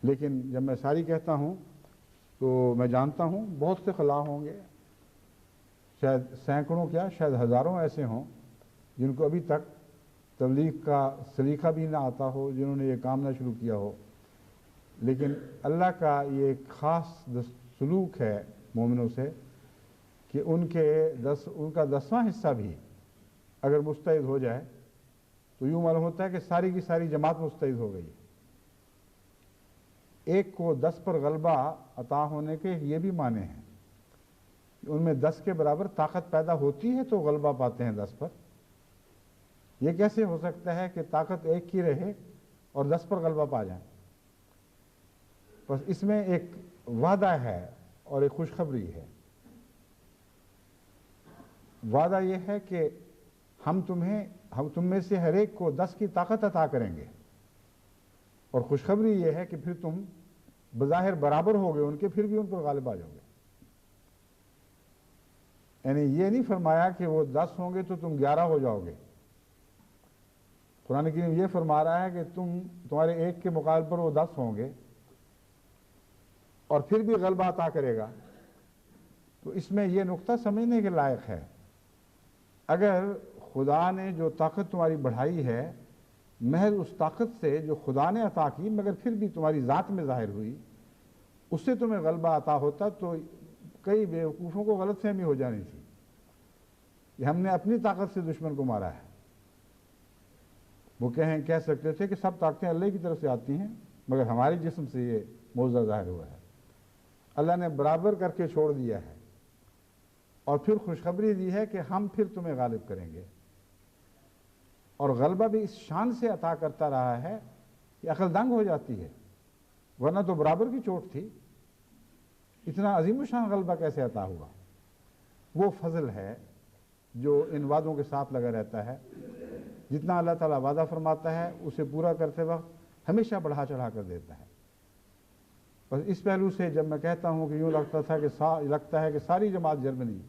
لیکن جب میں ساری کہتا ہوں تو میں جانتا ہوں بہت سے خلا ہوں گے، شاید سینکڑوں کیا شاید ہزاروں ایسے ہوں جن کو ابھی تک تبلیغ کا سلیقہ بھی نہ آتا ہو، جنہوں نے یہ کام نہ شروع کیا ہو، لیکن اللہ کا یہ ایک خاص سلوک ہے مومنوں سے کہ ان کا 10واں حصہ بھی اگر مستعد ہو جائے تو یوں معلوم ہوتا ہے کہ ساری کی ساری جماعت مستعد ہو گئی ہے۔ ایک کو 10 پر غلبہ عطا ہونے کے یہ بھی معنی ہیں کہ ان میں 10 کے برابر طاقت پیدا ہوتی ہے تو غلبہ پاتے ہیں 10 پر۔ یہ کیسے ہو سکتا ہے کہ طاقت ایک کی رہے اور 10 پر غلبہ پا جائیں؟ بس اس میں ایک وعدہ ہے اور ایک خوشخبری ہے۔ وعدہ یہ ہے کہ ہم تم میں سے ہر ایک کو 10 کی طاقت عطا کریں گے، اور خوشخبری یہ ہے کہ پھر تم بظاہر برابر ہوگے ان کے، پھر بھی ان پر غالب آ جاؤ گے۔ یعنی یہ نہیں فرمایا کہ وہ 10 ہوں گے تو تم 11 ہو جاؤ گے۔ قرآن کریم یہ فرما رہا ہے کہ تمہارے ایک کے مقابل پر وہ 10 ہوں گے اور پھر بھی غلبہ عطا کرے گا۔ تو اس میں یہ نقطہ سمجھنے کے لائق ہے، اگر خدا نے جو طاقت تمہاری بڑھائی ہے محض اس طاقت سے جو خدا نے عطا کی مگر پھر بھی تمہاری ذات میں ظاہر ہوئی، اس سے تمہیں غلبہ عطا ہوتا تو کئی بیوقوفوں کو غلط فہمی ہو جانی تھی کہ ہم نے اپنی طاقت سے دشمن کو مارا ہے۔ وہ کہہ سکتے تھے کہ سب طاقتیں اللہ کی طرف سے آتی ہیں مگر ہمارے جسم سے یہ معجزہ ظاہر ہوا ہے۔ اللہ نے برابر کر کے چھوڑ دیا ہے اور پھر خوشخبری دی ہے کہ ہم پھر تمہیں غالب کریں گے، اور غلبہ بھی اس شان سے عطا کرتا رہا ہے کہ عقل دنگ ہو جاتی ہے، ورنہ تو برابر کی چوٹ تھی، اتنا عظیم الشان غلبہ کیسے عطا ہوا؟ وہ فضل ہے جو ان وعدوں کے ساتھ لگا رہتا ہے۔ جتنا اللہ تعالیٰ وعدہ فرماتا ہے اسے پورا کرتے وقت ہمیشہ بڑھا چڑھا کر دیتا ہے۔ بس اس پہلو سے جب میں کہتا ہوں کہ یوں لگتا ہے کہ ساری جماعت جرمنی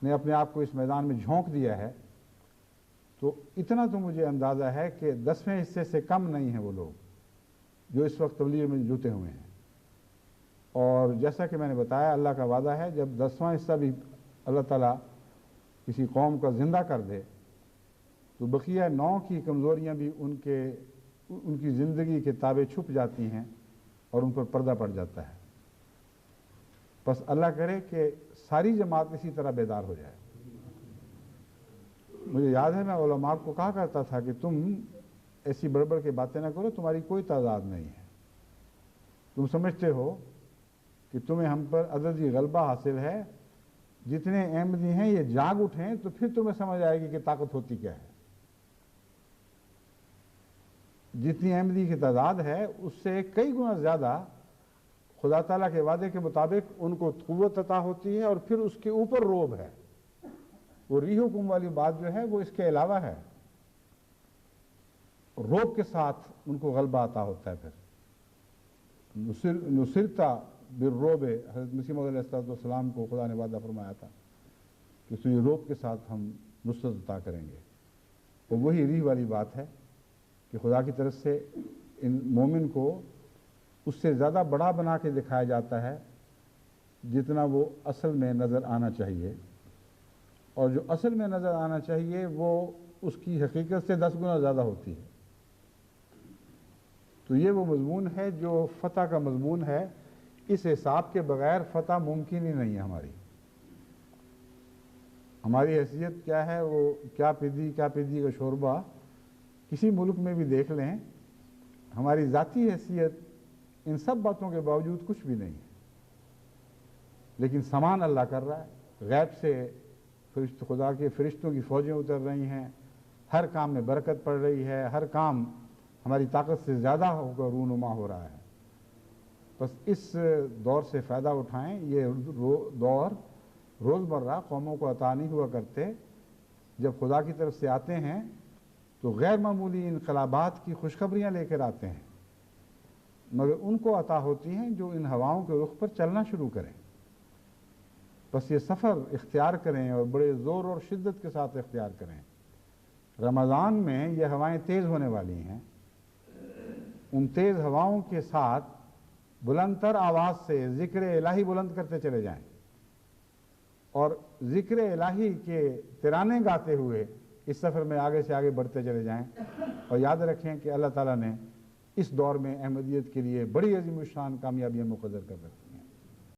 نے اپنے آپ کو اس میدان میں جھونک دیا ہے، تو اتنا تو مجھے اندازہ ہے کہ 10ویں حصے سے کم نہیں ہیں وہ لوگ جو اس وقت تبلیغ میں جوتے ہوئے ہیں۔ اور جیسا کہ میں نے بتایا اللہ کا وعدہ ہے جب 10واں حصہ بھی اللہ تعالیٰ کسی قوم کا زندہ کر دے تو بقیہ 9 کی کمزوریاں بھی ان کی زندگی کے تابع چھپ جاتی ہیں اور ان پر پردہ پڑ جاتا ہے۔ بس اللہ کرے کہ ساری جماعت اسی طرح بیدار ہو جائے۔ مجھے یاد ہے میں علماء کو کہا کرتا تھا کہ تم ایسی بڑبڑ کی باتیں نہ کرو، تمہاری کوئی تعداد نہیں ہے، تم سمجھتے ہو کہ تمہیں ہم پر عددی غلبہ حاصل ہے، جتنے احمدی ہیں یہ جاگ اٹھیں تو پھر تمہیں سمجھ آئے گی کہ طاقت ہوتی کیا ہے۔ جتنی احمدی کی تعداد ہے اس سے کئی گنا زیادہ خدا تعالیٰ کے وعدے کے مطابق ان کو قوت عطا ہوتی ہے، اور پھر اس کے اوپر روب ہے۔ وہ ریح حکم والی بات جو ہے وہ اس کے علاوہ ہے، روب کے ساتھ ان کو غلبہ عطا ہوتا ہے۔ پھر نصرتا بالروب، حضرت مسیح موعود علیہ السلام کو خدا نے وعدہ فرمایا تھا کہ اس روب کے ساتھ ہم نصرت عطا کریں گے۔ اور وہی ریح والی بات ہے کہ خدا کی طرف سے ان مومن کو اس سے زیادہ بڑا بنا کے دکھایا جاتا ہے جتنا وہ اصل میں نظر آنا چاہیے، اور جو اصل میں نظر آنا چاہیے وہ اس کی حقیقت سے 10 گنا زیادہ ہوتی ہے۔ تو یہ وہ مضمون ہے جو فتح کا مضمون ہے۔ اس حساب کے بغیر فتح ممکن ہی نہیں ہے۔ ہماری حیثیت کیا ہے، وہ کیا پیدی کا شوربہ کسی ملک میں بھی دیکھ لیں، ہماری ذاتی حیثیت ان سب باتوں کے باوجود کچھ بھی نہیں ہے، لیکن سامان اللہ کر رہا ہے۔ غیب سے خدا کے فرشتوں کی فوجیں اتر رہی ہیں، ہر کام میں برکت پڑ رہی ہے، ہر کام ہماری طاقت سے زیادہ ہو کر رونما ہو رہا ہے۔ بس اس دور سے فائدہ اٹھائیں۔ یہ دور روزمرہ قوموں کو عطا نہیں ہوا کرتے، جب خدا کی طرف سے آتے ہیں تو غیر معمولی انقلابات کی خوشخبریاں لے کر آتے ہیں، مگر ان کو عطا ہوتی ہیں جو ان ہواؤں کے رخ پر چلنا شروع کریں۔ بس یہ سفر اختیار کریں اور بڑے زور اور شدت کے ساتھ اختیار کریں۔ رمضان میں یہ ہوائیں تیز ہونے والی ہیں، ان تیز ہواؤں کے ساتھ بلند تر آواز سے ذکر الہی بلند کرتے چلے جائیں اور ذکر الہی کے ترانے گاتے ہوئے اس سفر میں آگے سے آگے بڑھتے چلے جائیں، اور یاد رکھیں کہ اللہ تعالیٰ نے اس دور میں احمدیت کے لیے بڑی عظیم الشان کامیابیاں مقدر کر رکھی۔